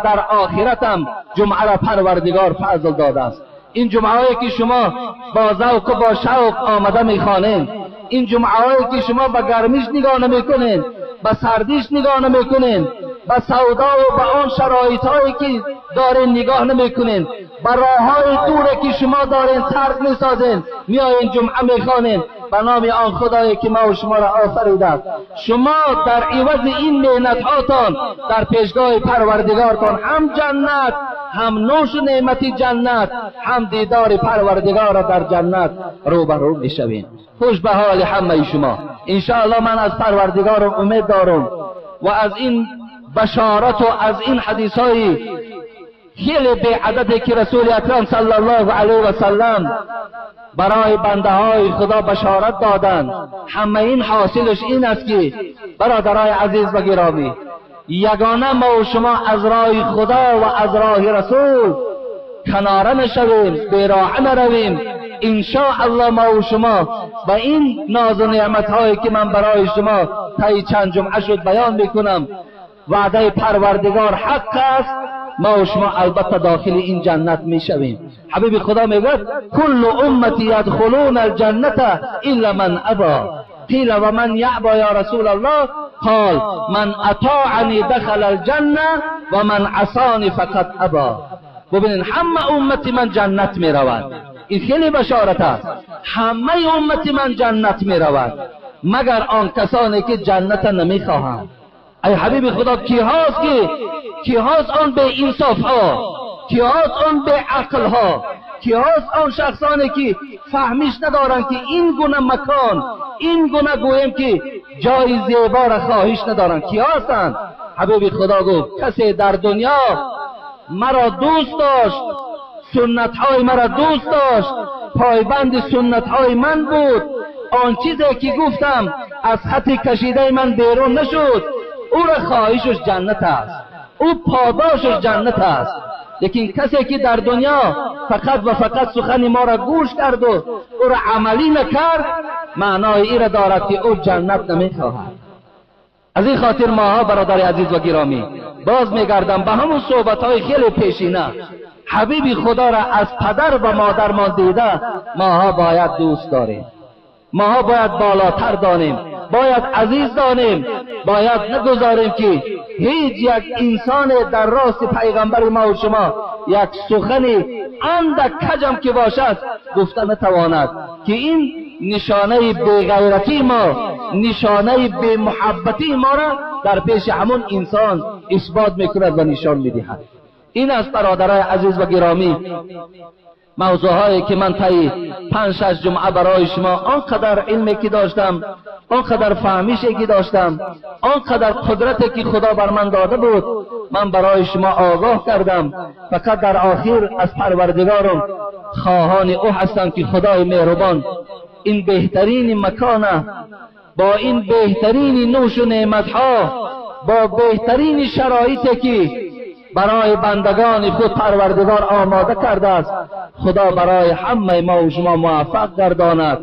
A: در آخرت هم جمعه را پروردگار فضل داده است. این جمعه هایی که شما با ذوق و با شوق آمده میخوانید، این جمعه هایی که شما به گرمیش نگاه نمیکنید، به سردیش نگاه نمیکنید، به سودا و به آن شرایط هایی که دارین نگاه نمیکنید، به راه های دوره که شما دارین ترک میسازین، میایین جمعه میخوانین به نام آن خدایی که ما و شما را آفریده. شما در عوض این مهنت هاتان در پیشگاه پروردگارتان هم جنت، هم نوش و نعمت جنت، هم دیدار پروردگار را در جنت روبرو میشوین. خوش به حال همه شما. انشاءالله من از پروردگارم امید دارم و از این بشارت و از این حدیث های خیلی به عددی که رسول اکرم صلی الله علیه و سلم برای بنده های خدا بشارت دادند، همه این حاصلش این است که برادرای عزیز و گرامی، یگانه ما و شما از راه خدا و از راه رسول کناره نشویم، بیراه نرویم. انشاءالله ما و شما با این ناز و نعمت هایی که من برای شما طی چند جمعه شد بیان میکنم، وعده پروردگار حق است. ما و شما البته داخل این جنت میشویم. حبیب خدا میگه کل امتی یدخلون الجنت الا من ابا. قیل و من یعبا یا رسول الله؟ قال من اطاعنی دخل الجنه و من عصانی فقط ابا. ببینید همه امتی من جنت میروند. این خیلی بشارت است. همه امتی من جنت میروند مگر آن کسانی که جنت نمیخواهند. ای حبیب خدا کی هاست آن به انصاف ها، کی هاست آن به عقل ها، کی هاست آن شخصانی که فهمیش ندارن که این گونه مکان، این گونه گویم که جای زیبا را خواهش ندارن؟ کی هستند؟ حبیب خدا گفت کسی در دنیا مرا دوست داشت، سنت های مرا دوست داشت، پایبند سنت های من بود، آن چیزی که گفتم از خط کشیده من بیرون نشد، او را خواهشش جنت است، او پاداشش جنت است. لیکن کسی که در دنیا فقط و فقط سخن ما را گوش کرد و او را عملی نکرد، معنای این را دارد که او جنت نمیخواهد. از این خاطر ماها برادر عزیز و گرامی باز میگردم به همون صحبت های خیلی پیشینه، حبیب خدا را از پدر و مادر ما دیده ماها باید دوست داریم، ماها باید بالاتر دانیم، باید عزیز دانیم، باید نگذاریم که هیچ یک انسان در راست پیغمبر ما و شما یک سخنی اندک کجم که باشد گفته نتواند که این نشانه بی‌غیرتی ما، نشانه بی‌محبتی ما را در پیش همون انسان اثبات میکند و نشان میدهد. این است برادرای عزیز و گرامی موضوعهایی که من طی 5-6 جمعه برای شما آنقدر علمی که داشتم، آنقدر فهمیشی که داشتم، آنقدر قدرتی که خدا بر من داده بود من برای شما آگاه کردم. فقط در آخر از پروردگارم خواهان او هستم که خدای مهربان این بهترین مکانه با این بهترین نوش و نعمتها، با بهترین شرایطی که برای بندگان خود پروردگار آماده کرده است، خدا برای همه ما و شما موفق گرداند.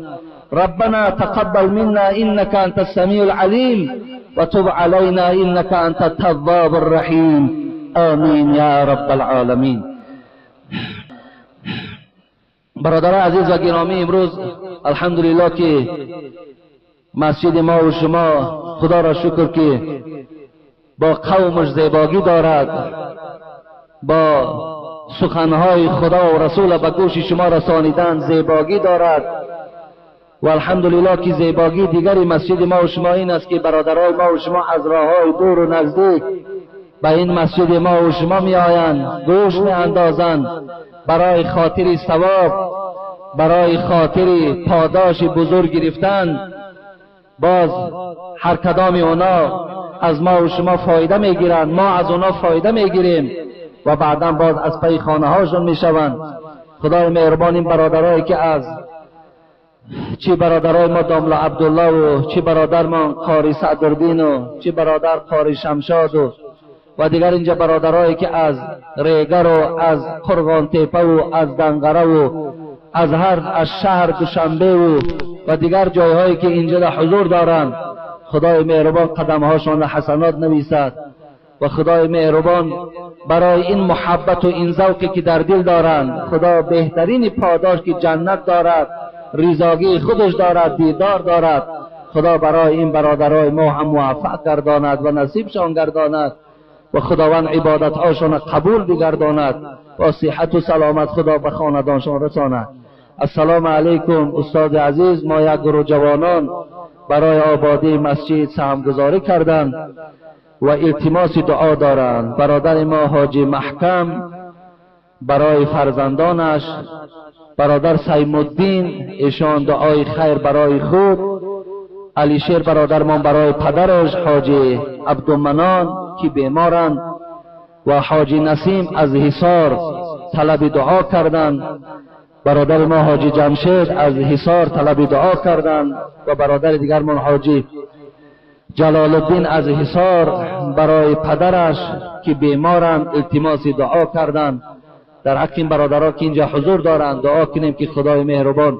A: ربنا تقبل منا انك انت السميع العليم وتب علينا انك انت التواب الرحيم آمین یا رب العالمین. برادران عزیز و گرامی، امروز الحمدلله که مسجد ما و شما خدا را شکر که با قومش زیباگی دارد، با سخنهای خدا و رسول به گوش شما رسانیدن زیباگی دارد. و الحمدلله که زیباگی دیگری مسجد ما و شما این است که برادرای ما و شما از راههای دور و نزدیک به این مسجد ما و شما می آیند، گوش می اندازند برای خاطر ثواب، برای خاطر پاداش بزرگ گرفتن. باز هر کدام اونا از ما و شما فایده می گیرند، ما از اونا فایده می گیریم و بعدا باز از پی خانه هاشون می شوند. خدای مهربان این برادرایی که از چی برادرای ما داملا عبدالله و چی برادر ما قاری صدردین و چی برادر قاری شمشاد و دیگر اینجا برادرایی که از ریگر و از قرغان تیپه و از دنگره و از شهر دوشنبه و دیگر جایهایی که اینجا در حضور دارند، خدای مهربان قدمهاشان حسنات نویسد و خدای مهربان برای این محبت و این ذوقی که در دل دارند خدا بهترین پاداش که جنت دارد، ریزاگی خودش دارد، دیدار دارد، خدا برای این برادرای ما هم موفق گرداند و نصیبشان گرداند و خداوند عبادت هاشان قبول بگرداند و صحت و سلامت خدا به خاندانشان رساند. السلام علیکم استاد عزیز. ما یک گروه جوانان برای آبادی مسجد سهمگذاری کردند و التماس دعا دارند. برادر ما حاجی محکم برای فرزندانش، برادر سیم الدین ایشان دعای خیر برای خود، علی شیر برادر ما برای پدرش حاجی عبدالمنان که بیمارند و حاجی نسیم از حصار طلب دعا کردند. برادر ما حاجی جمشید از حصار طلب دعا کردند و برادر دیگر من حاجی جلال الدین از حصار برای پدرش که بیمارند التماس دعا کردند. در حق این برادرها که اینجا حضور دارند دعا کنیم که خدای مهربان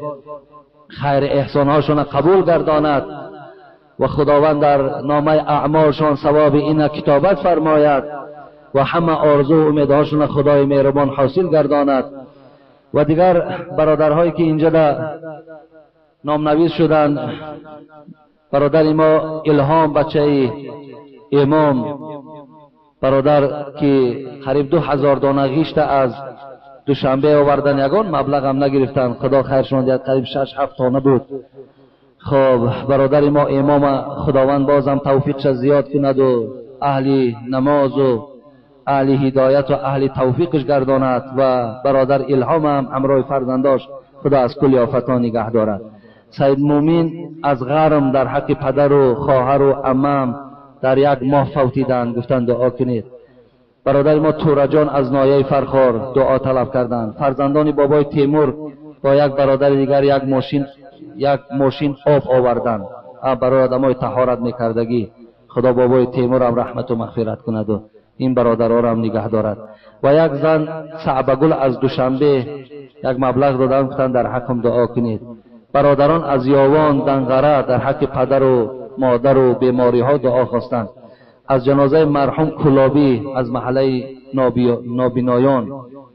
A: خیر احسانهاشون قبول گرداند و خداوند در نامه اعمالشان ثواب این کتابت فرماید و همه آرزو و امیدهاشون خدای مهربان حاصل گرداند. و دیگر برادرهایی که اینجا در نامنویس شدند، برادر ما الهام بچه امام، برادر که قریب 2000 دانه گیشت از دوشنبه آوردن، یگان مبلغ هم نگرفتن، خدا خیرشون دید، قریب 6-7 تانه بود. خب برادر ما امام خداوند بازم توفیقش زیاد کند و اهل نماز و اهل هدایت و اهل توفیقش گرداند و برادر الهام هم همراه فرزنداش خدا از کل آفتان نگه دارد. سید مومن از غرم در حق پدر و خواهر و عمم در یک ماه فوتیدند، گفتند دعا کنید. برادر ما تورجان از نایه فرخار دعا طلب کردند. فرزندان بابای تیمور با یک برادر دیگر یک ماشین آب آوردند برای آدمای طهارت میکردگی. خدا بابای تیمور هم رحمت و مغفرت کند و این برادرها را هم نگه دارد. و یک زن صعبگل از دوشنبه یک مبلغ دادن، گفتند در حقم دعا کنید. برادران از یاوان دنگره در حق پدر و مادر و بیماری ها دعا خواستند. از جنازه مرحوم کلابی از محله نابینایان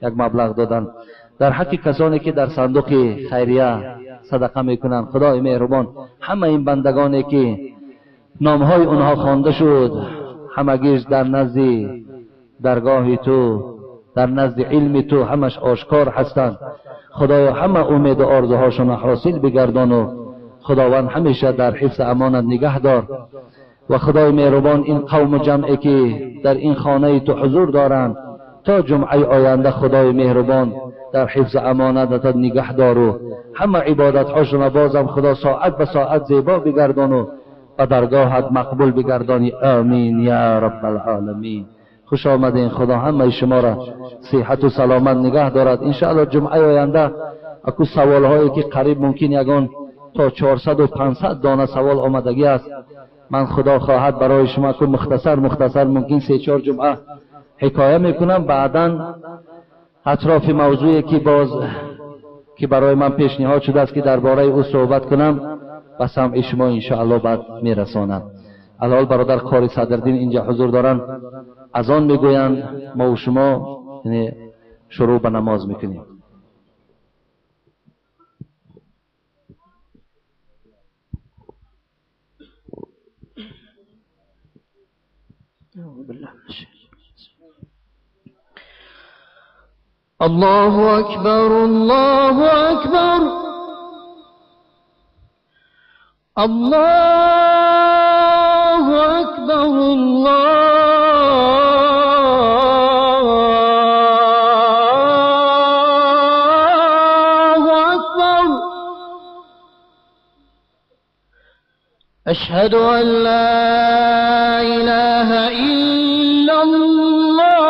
A: یک مبلغ دادند. در حق کسانی که در صندوق خیریه صدقه میکنند خدای مهربان همه این بندگانی که نامهای اونها خوانده شد همگیش در نزد درگاه تو، در نزد علم تو همش آشکار هستند. خدایا همه امید و آرزوهاشون حاصل بگردان و خداوند همیشه در حفظ امانت نگه دار. و خدای مهربان این قوم جمعی که در این خانه تو حضور دارند تا جمعه آینده خدای مهربان در حفظ امانت نگه دار و همه عبادت هاشون بازم خدا ساعت به ساعت زیبا بگردان و درگاهت مقبول بگردانی. آمین یا رب العالمین. خوش آمدین. خدا همه شما را صحت و سلامت نگه دارد. انشاءالله جمعه آینده اکو سوال هایی که قریب ممکن یگان تا 400 و 500 دانه سوال آمدگی است. من خدا خواهد برای شما که مختصر ممکن 3-4 جمعه حکایه میکنم، بعداً اطراف موضوعی که برای من پیشنهاد شده است که درباره او صحبت کنم و سمع شما انشاءالله بعد میرسانم. الحال برادر قاری صدردین اینجا حضور دارن، از آن میگویند ما و شما یعنی شروع به نماز میکنیم.
B: الله أكبر الله أكبر الله أكبر الله أكبر أشهد أن لا إله إلا الله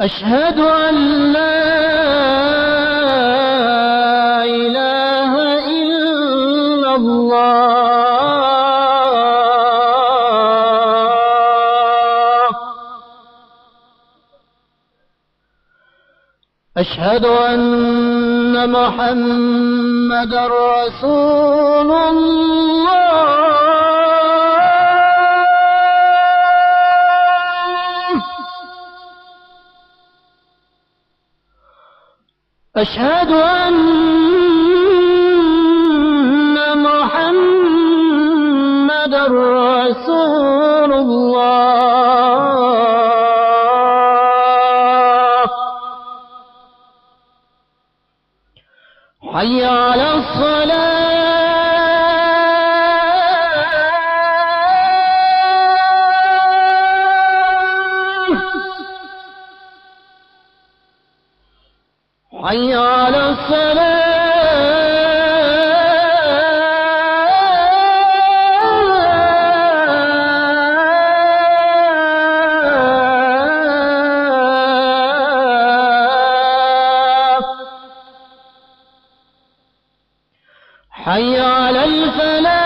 B: أشهد أن لا إله إلا الله أشهد أن محمدا رسول الله أشهد أن محمدا رسول الله حي على الصلاة حي على الصلاة حي على الفلاح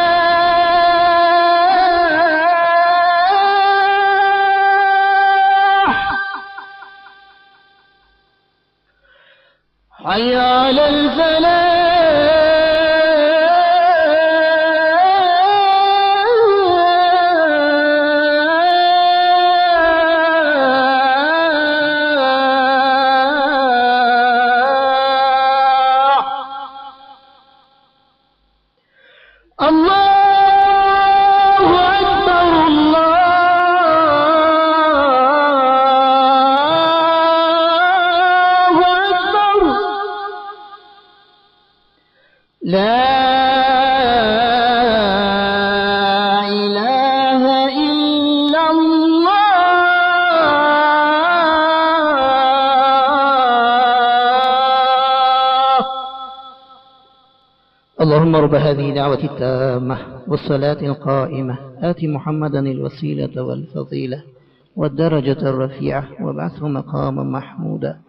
B: حي على الفلاح الله أكبر الله أكبر لا إله إلا الله اللهم رب هذه دعوة التامة والصلاة القائمة آت محمدا الوسيلة والفضيلة والدرجة الرفيعة وابعثه مقاما محمودا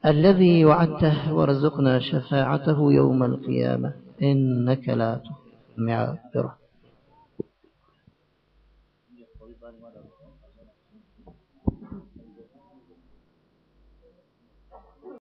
B: الذي وعدته وارزقنا شفاعته يوم القيامة إنك لا تخلف الميعاد.